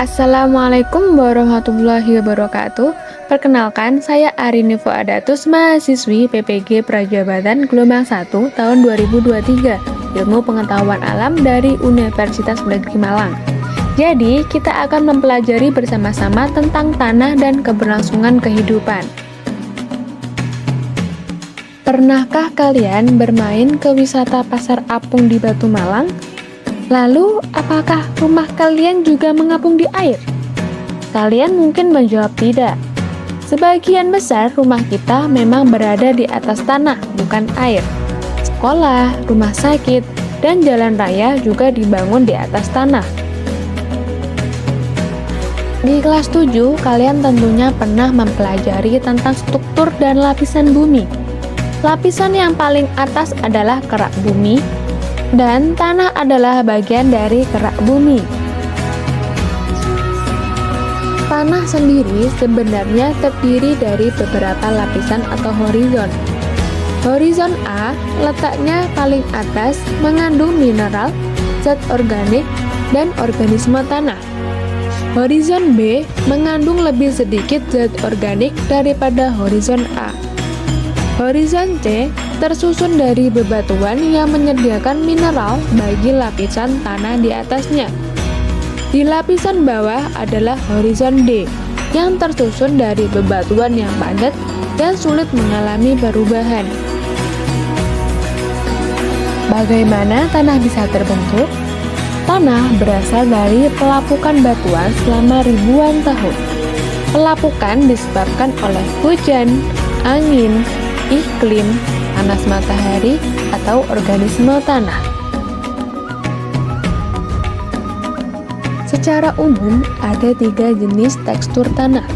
Assalamualaikum warahmatullahi wabarakatuh. Perkenalkan, saya Arini Fuadatus, mahasiswi PPG Prajabatan Gelombang 1 tahun 2023, Ilmu Pengetahuan Alam dari Universitas Negeri Malang. Jadi, kita akan mempelajari bersama-sama tentang tanah dan keberlangsungan kehidupan. Pernahkah kalian bermain ke wisata Pasar Apung di Batu Malang? Lalu, apakah rumah kalian juga mengapung di air? Kalian mungkin menjawab tidak. Sebagian besar rumah kita memang berada di atas tanah, bukan air. Sekolah, rumah sakit, dan jalan raya juga dibangun di atas tanah. Di kelas 7, kalian tentunya pernah mempelajari tentang struktur dan lapisan bumi. Lapisan yang paling atas adalah kerak bumi, dan tanah adalah bagian dari kerak bumi. Tanah sendiri sebenarnya terdiri dari beberapa lapisan atau horizon. Horizon A letaknya paling atas, mengandung mineral, zat organik, dan organisme tanah. Horizon B mengandung lebih sedikit zat organik daripada horizon A. Horizon C tersusun dari bebatuan yang menyediakan mineral bagi lapisan tanah di atasnya. Di lapisan bawah adalah horizon D yang tersusun dari bebatuan yang padat dan sulit mengalami perubahan. Bagaimana tanah bisa terbentuk? Tanah berasal dari pelapukan batuan selama ribuan tahun. Pelapukan disebabkan oleh hujan, angin, iklim, panas matahari, atau organisme tanah. Secara umum, ada 3 jenis tekstur tanah,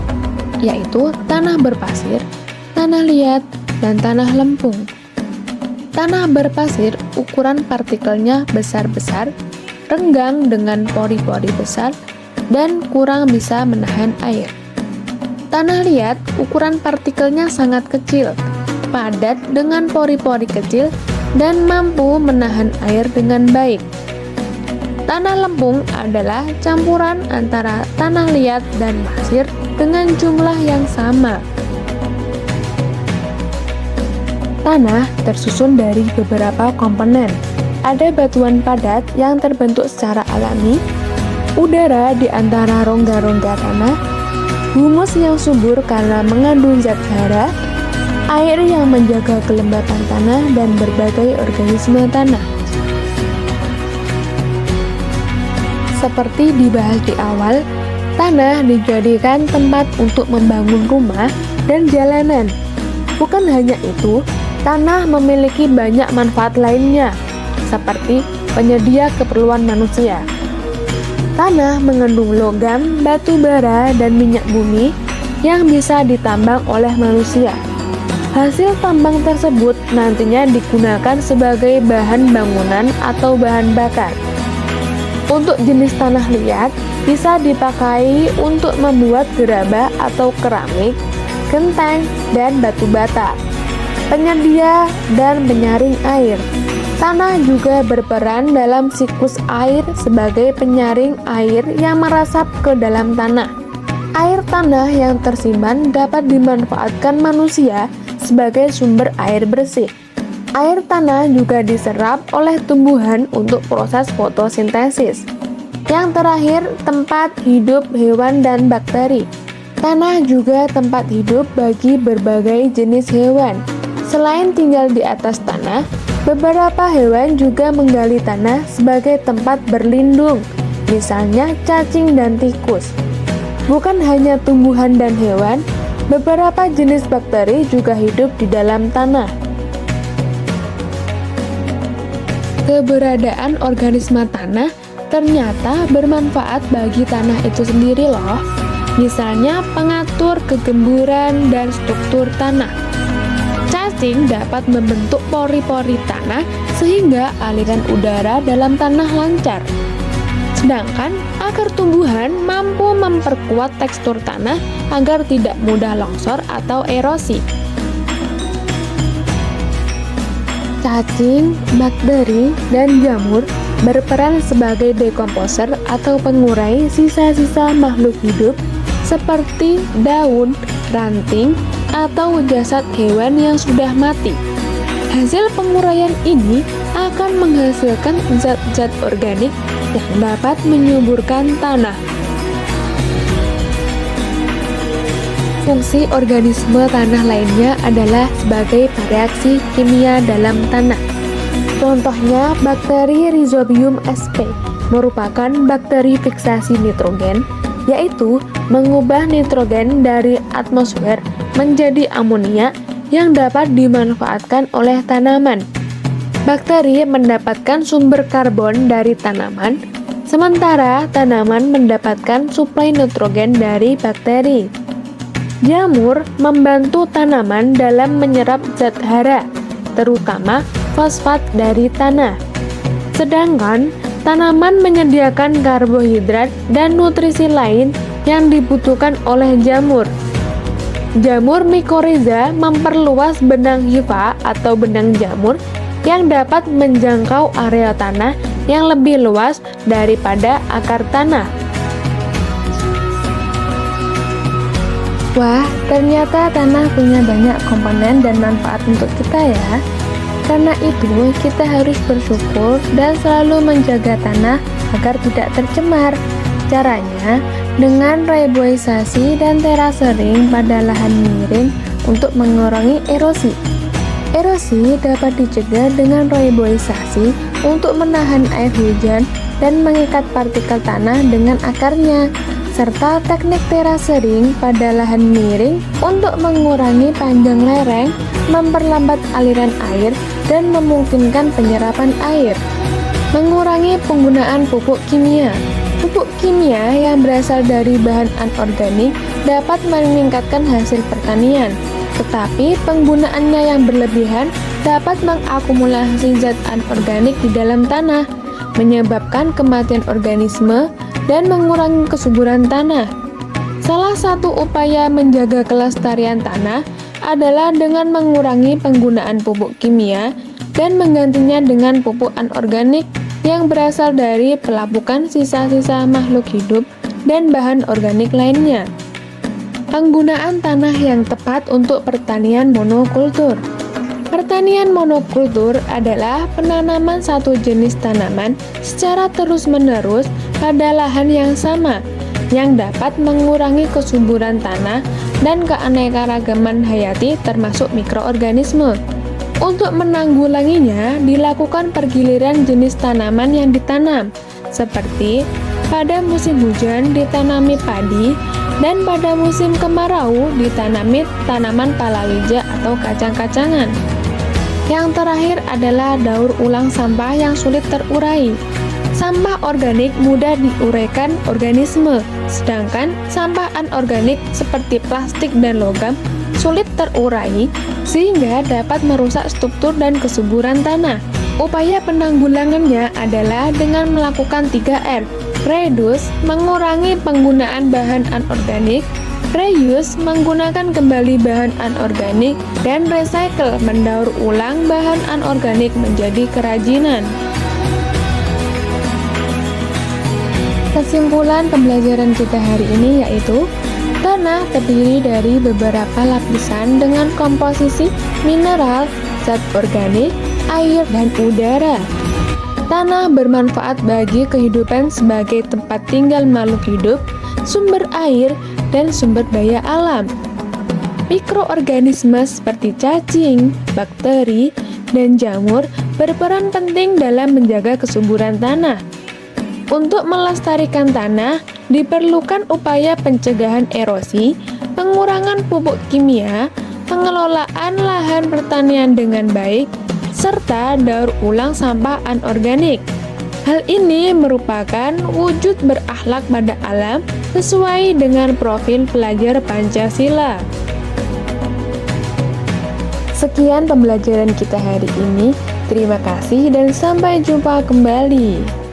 yaitu tanah berpasir, tanah liat, dan tanah lempung. Tanah berpasir ukuran partikelnya besar-besar, renggang dengan pori-pori besar, dan kurang bisa menahan air. Tanah liat ukuran partikelnya sangat kecil, padat dengan pori-pori kecil, dan mampu menahan air dengan baik. Tanah lempung adalah campuran antara tanah liat dan pasir dengan jumlah yang sama. Tanah tersusun dari beberapa komponen. Ada batuan padat yang terbentuk secara alami, udara di antara rongga-rongga tanah, humus yang subur karena mengandung zat hara, air yang menjaga kelembapan tanah, dan berbagai organisme tanah. Seperti dibahas di awal, tanah dijadikan tempat untuk membangun rumah dan jalanan. Bukan hanya itu, tanah memiliki banyak manfaat lainnya, seperti penyedia keperluan manusia. Tanah mengandung logam, batu bara, dan minyak bumi yang bisa ditambang oleh manusia. Hasil tambang tersebut nantinya digunakan sebagai bahan bangunan atau bahan bakar. Untuk jenis tanah liat, bisa dipakai untuk membuat gerabah atau keramik, genteng, dan batu bata. Penyedia dan penyaring air. Tanah juga berperan dalam siklus air sebagai penyaring air yang meresap ke dalam tanah. Air tanah yang tersimpan dapat dimanfaatkan manusia sebagai sumber air bersih. Air tanah juga diserap oleh tumbuhan untuk proses fotosintesis. Yang terakhir, tempat hidup hewan dan bakteri. Tanah juga tempat hidup bagi berbagai jenis hewan. Selain tinggal di atas tanah, beberapa hewan juga menggali tanah sebagai tempat berlindung, misalnya cacing dan tikus. Bukan hanya tumbuhan dan hewan, beberapa jenis bakteri juga hidup di dalam tanah. Keberadaan organisme tanah ternyata bermanfaat bagi tanah itu sendiri loh. Misalnya pengatur kegemburan dan struktur tanah. Cacing dapat membentuk pori-pori tanah sehingga aliran udara dalam tanah lancar. Sedangkan akar tumbuhan mampu memperkuat tekstur tanah agar tidak mudah longsor atau erosi. Cacing, bakteri, dan jamur berperan sebagai dekomposer atau pengurai sisa-sisa makhluk hidup seperti daun, ranting, atau jasad hewan yang sudah mati. Hasil penguraian ini akan menghasilkan zat-zat organik yang dapat menyuburkan tanah. Fungsi organisme tanah lainnya adalah sebagai pereaksi kimia dalam tanah. Contohnya, bakteri Rhizobium sp merupakan bakteri fiksasi nitrogen, yaitu mengubah nitrogen dari atmosfer menjadi amonia yang dapat dimanfaatkan oleh tanaman. Bakteri mendapatkan sumber karbon dari tanaman, sementara tanaman mendapatkan suplai nitrogen dari bakteri. Jamur membantu tanaman dalam menyerap zat hara, terutama fosfat dari tanah. Sedangkan tanaman menyediakan karbohidrat dan nutrisi lain yang dibutuhkan oleh jamur. Jamur mikorhiza memperluas benang hifa atau benang jamur yang dapat menjangkau area tanah yang lebih luas daripada akar tanah. Wah, ternyata tanah punya banyak komponen dan manfaat untuk kita ya. Karena itu, kita harus bersyukur dan selalu menjaga tanah agar tidak tercemar. Caranya, dengan reboisasi dan terasering pada lahan miring untuk mengurangi erosi. Erosi dapat dicegah dengan reboisasi untuk menahan air hujan dan mengikat partikel tanah dengan akarnya, serta teknik terasering pada lahan miring untuk mengurangi panjang lereng, memperlambat aliran air, dan memungkinkan penyerapan air. Mengurangi penggunaan pupuk kimia. Pupuk kimia yang berasal dari bahan anorganik dapat meningkatkan hasil pertanian, tetapi penggunaannya yang berlebihan dapat mengakumulasi zat anorganik di dalam tanah, menyebabkan kematian organisme dan mengurangi kesuburan tanah. Salah satu upaya menjaga kelestarian tanah adalah dengan mengurangi penggunaan pupuk kimia dan menggantinya dengan pupuk anorganik yang berasal dari pelapukan sisa-sisa makhluk hidup dan bahan organik lainnya. Penggunaan tanah yang tepat untuk pertanian monokultur. Pertanian monokultur adalah penanaman satu jenis tanaman secara terus-menerus pada lahan yang sama, yang dapat mengurangi kesuburan tanah dan keanekaragaman hayati termasuk mikroorganisme. Untuk menanggulanginya, dilakukan pergiliran jenis tanaman yang ditanam, seperti pada musim hujan ditanami padi, dan pada musim kemarau ditanami tanaman palawija atau kacang-kacangan. Yang terakhir adalah daur ulang sampah yang sulit terurai. Sampah organik mudah diuraikan organisme, sedangkan sampah anorganik seperti plastik dan logam sulit terurai sehingga dapat merusak struktur dan kesuburan tanah. Upaya penanggulangannya adalah dengan melakukan 3R. Reduce, mengurangi penggunaan bahan anorganik; reuse, menggunakan kembali bahan anorganik; dan recycle, mendaur ulang bahan anorganik menjadi kerajinan. Kesimpulan pembelajaran kita hari ini yaitu tanah terdiri dari beberapa lapisan dengan komposisi mineral, zat organik, air, dan udara. Tanah bermanfaat bagi kehidupan sebagai tempat tinggal makhluk hidup, sumber air, dan sumber daya alam. Mikroorganisme seperti cacing, bakteri, dan jamur berperan penting dalam menjaga kesuburan tanah. Untuk melestarikan tanah, diperlukan upaya pencegahan erosi, pengurangan pupuk kimia, pengelolaan lahan pertanian dengan baik, serta daur ulang sampah anorganik. Hal ini merupakan wujud berakhlak pada alam sesuai dengan profil pelajar Pancasila. Sekian pembelajaran kita hari ini. Terima kasih dan sampai jumpa kembali.